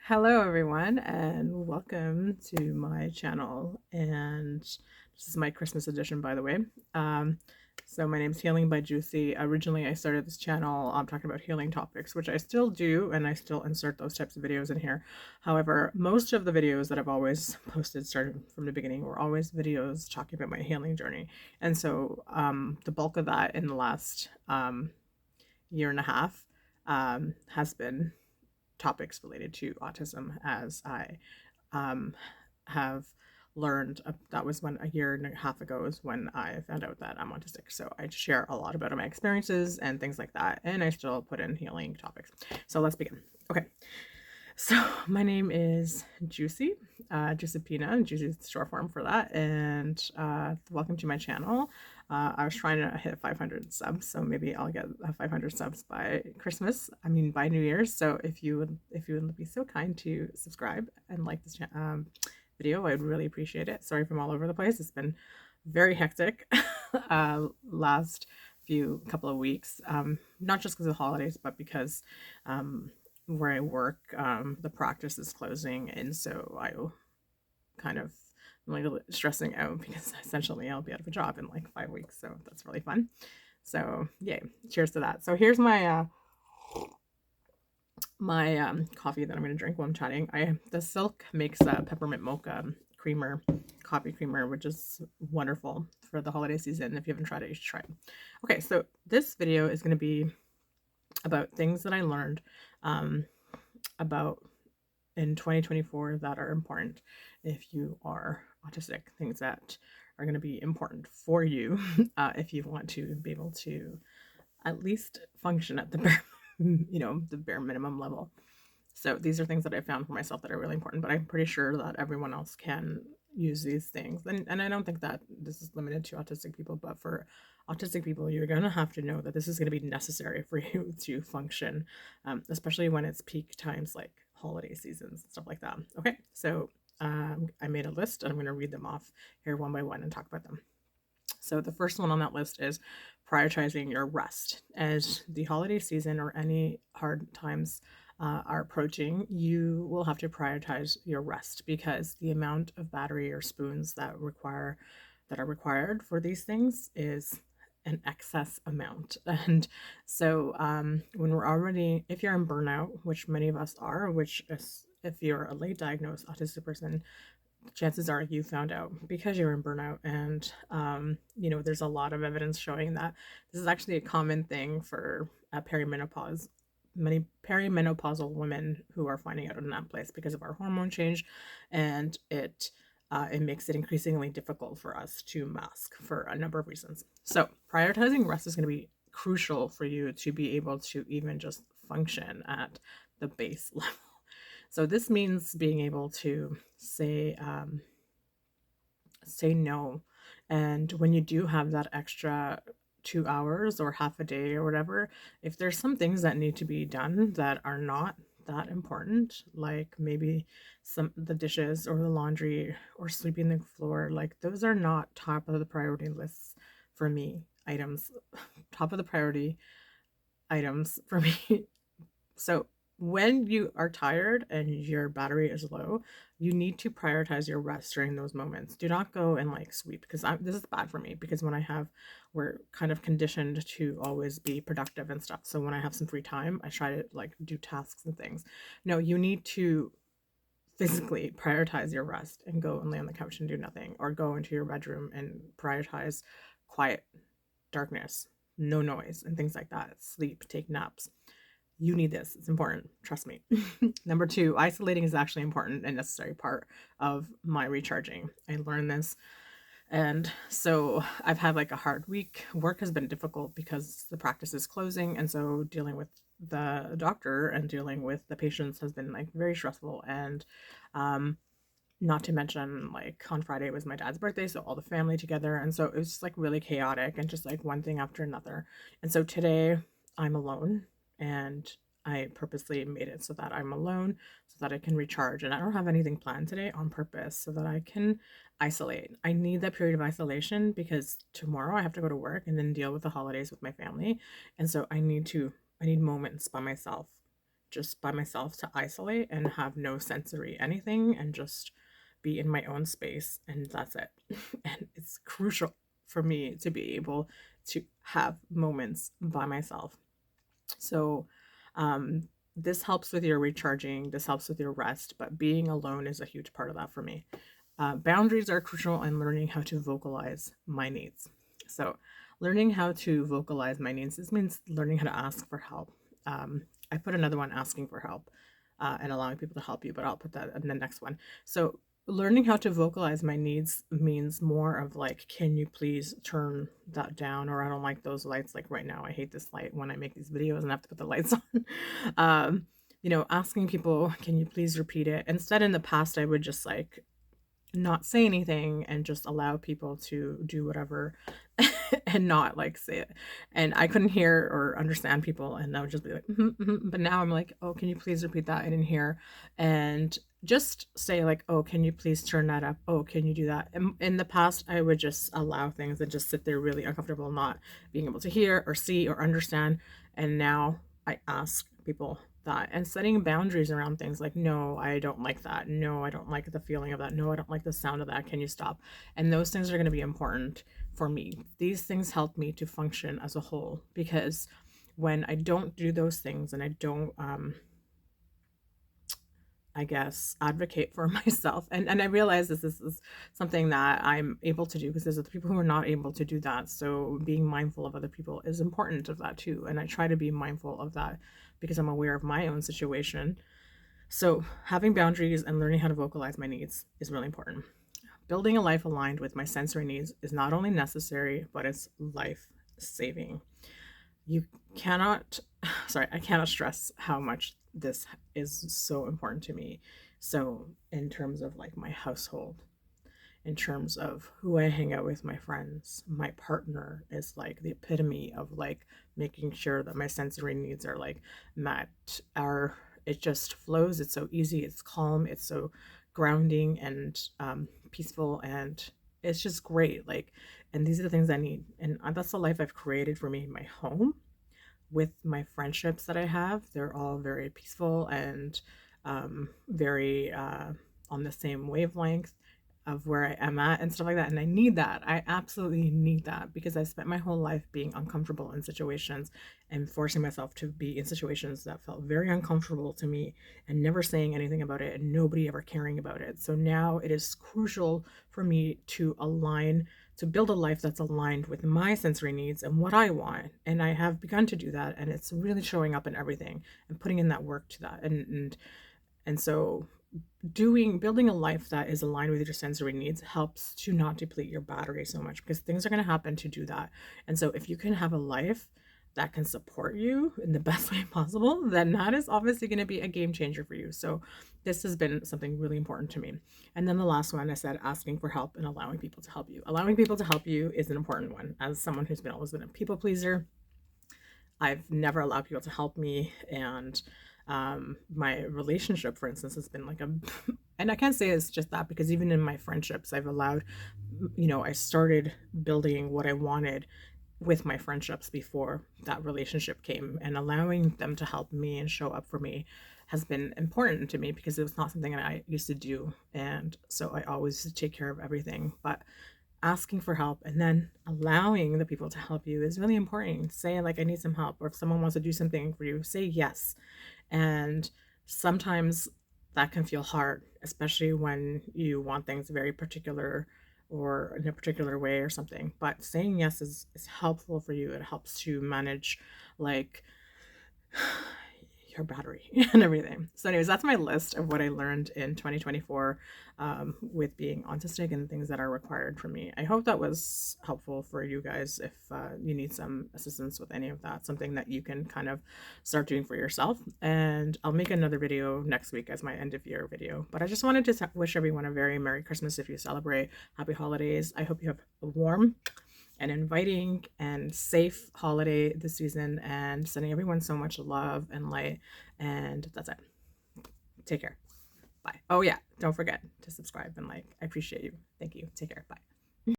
Hello, everyone, and welcome to my channel. And this is my Christmas edition, by the way. So my name's Healing by Giusi. Originally, I started this channel talking about healing topics, which I still do, and I still insert those types of videos in here. However, most of the videos that I've always posted, starting from the beginning, were always videos talking about my healing journey. And so the bulk of that in the last year and a half has been topics related to autism, as I have learned. That was when a year and a half ago is when I found out that I'm autistic. So I share a lot about my experiences and things like that, and I still put in healing topics. So let's begin. Okay, so my name is Giusi, Giuseppina, and Giusi is the short form for that. And welcome to my channel. I was trying to hit 500 subs, so maybe I'll get 500 subs by Christmas. I mean by New Year's. So if you would be so kind to subscribe and like this video, I'd really appreciate it. Sorry if I'm all over the place. It's been very hectic last couple of weeks. Not just because of the holidays, but because where I work, the practice is closing, and so I kind of am a little stressing out because essentially I'll be out of a job in like 5 weeks, so that's really fun. So yay, cheers to that. So here's my coffee that I'm going to drink while I'm chatting. The Silk makes a peppermint mocha creamer, coffee creamer, which is wonderful for the holiday season. If you haven't tried it, you should try it. Okay, so this video is going to be about things that I learned about in 2024 that are important if you are autistic, things that are going to be important for you if you want to be able to at least function at the bare, the bare minimum level. So these are things that I found for myself that are really important, but I'm pretty sure that everyone else can use these things. And I don't think that this is limited to autistic people, but for autistic people, you're going to have to know that this is going to be necessary for you to function, especially when it's peak times like holiday seasons and stuff like that. Okay, so I made a list and I'm going to read them off here one by one and talk about them. So the first one on that list is prioritizing your rest. As the holiday season or any hard times are approaching, you will have to prioritize your rest because the amount of battery or spoons that are required for these things is an excess amount. And so when we're already, if you're in burnout, which many of us are, which is if you're a late diagnosed autistic person, chances are you found out because you're in burnout. And there's a lot of evidence showing that this is actually a common thing for perimenopause, many perimenopausal women who are finding out in that place because of our hormone change, and it makes it increasingly difficult for us to mask for a number of reasons. So prioritizing rest is going to be crucial for you to be able to even just function at the base level. So this means being able to say no. And when you do have that extra 2 hours or half a day or whatever, if there's some things that need to be done that are not that important, like maybe the dishes or the laundry or sweeping the floor, like those are not top of the priority lists for me items, top of the priority items for me. So when you are tired and your battery is low, you need to prioritize your rest during those moments. Do not go and like sweep, because this is bad for me, because we're kind of conditioned to always be productive and stuff. So when I have some free time, I try to like do tasks and things. No, you need to physically prioritize your rest and go and lay on the couch and do nothing, or go into your bedroom and prioritize quiet, darkness, no noise, and things like that. Sleep, take naps. You need this. It's important. Trust me. Number two, isolating is actually important and necessary part of my recharging. I learned this. And so I've had like a hard week. Work has been difficult because the practice is closing. And so dealing with the doctor and dealing with the patients has been like very stressful. And not to mention, like on Friday was my dad's birthday, so all the family together. And so it was just like really chaotic and just like one thing after another. And so today I'm alone, and I purposely made it so that I'm alone so that I can recharge. And I don't have anything planned today on purpose so that I can isolate. I need that period of isolation because tomorrow I have to go to work and then deal with the holidays with my family. And so I need moments by myself just by myself to isolate and have no sensory anything and just be in my own space, and that's it. And it's crucial for me to be able to have moments by myself. So, um, this helps with your recharging, this helps with your rest, but being alone is a huge part of that for me. Boundaries are crucial in learning how to vocalize my needs. So, learning how to vocalize my needs, this means learning how to ask for help. I put another one, asking for help, and allowing people to help you, but I'll put that in the next one. So, learning how to vocalize my needs means more of like, can you please turn that down? Or I don't like those lights. Like right now, I hate this light when I make these videos and I have to put the lights on. um, asking people, can you please repeat it? Instead, in the past, I would just like not say anything and just allow people to do whatever and not like say it. And I couldn't hear or understand people, and I would just be like, but now I'm like, oh, can you please repeat that? I didn't hear. And just say like, oh, can you please turn that up? Oh, can you do that? And in the past, I would just allow things and just sit there really uncomfortable, not being able to hear or see or understand. And now I ask people that, and setting boundaries around things like, no, I don't like that. No, I don't like the feeling of that. No, I don't like the sound of that. Can you stop? And those things are going to be important for me. These things help me to function as a whole, because when I don't do those things and I don't I guess, advocate for myself. And I realize this is something that I'm able to do because there's other people who are not able to do that. So being mindful of other people is important of that too. And I try to be mindful of that because I'm aware of my own situation. So having boundaries and learning how to vocalize my needs is really important. Building a life aligned with my sensory needs is not only necessary, but it's life saving. You cannot, sorry, I cannot stress how much this is so important to me. So, in terms of like my household, in terms of who I hang out with, my friends, my partner is like the epitome of like making sure that my sensory needs are like met. Our It just flows. It's so easy. It's calm. It's so grounding and peaceful, and it's just great. Like, and these are the things I need, and that's the life I've created for me in my home. With my friendships that I have, they're all very peaceful and very on the same wavelength of where I am at and stuff like that. And I need that. I absolutely need that because I spent my whole life being uncomfortable in situations and forcing myself to be in situations that felt very uncomfortable to me and never saying anything about it and nobody ever caring about it. So now it is crucial for me to align, to build a life that's aligned with my sensory needs and what I want. And I have begun to do that, and it's really showing up in everything and putting in that work to that. And so building a life that is aligned with your sensory needs helps to not deplete your battery so much, because things are going to happen to do that. And so if you can have a life that can support you in the best way possible, then that is obviously going to be a game changer for you. So this has been something really important to me. And then the last one, I said asking for help and allowing people to help you. Allowing people to help you is an important one. As someone who's always been a people pleaser, I've never allowed people to help me. And my relationship, for instance, has been like a, and I can't say it's just that, because even in my friendships, I've allowed, I started building what I wanted with my friendships before that relationship came, and allowing them to help me and show up for me has been important to me because it was not something that I used to do. And so I always take care of everything. But asking for help and then allowing the people to help you is really important. Say like, I need some help, or if someone wants to do something for you, say yes. And sometimes that can feel hard, especially when you want things very particular or in a particular way or something. But saying yes is helpful for you. It helps to manage like your battery and everything. So anyways, that's my list of what I learned in 2024 with being autistic and things that are required from me. I hope that was helpful for you guys. If you need some assistance with any of that, something that you can kind of start doing for yourself. And I'll make another video next week as my end of year video. But I just wanted to wish everyone a very Merry Christmas if you celebrate. Happy holidays. I hope you have a warm and inviting and safe holiday this season, and sending everyone so much love and light. And that's it. Take care. Bye. Oh yeah, don't forget to subscribe and like. I appreciate you. Thank you. Take care. Bye.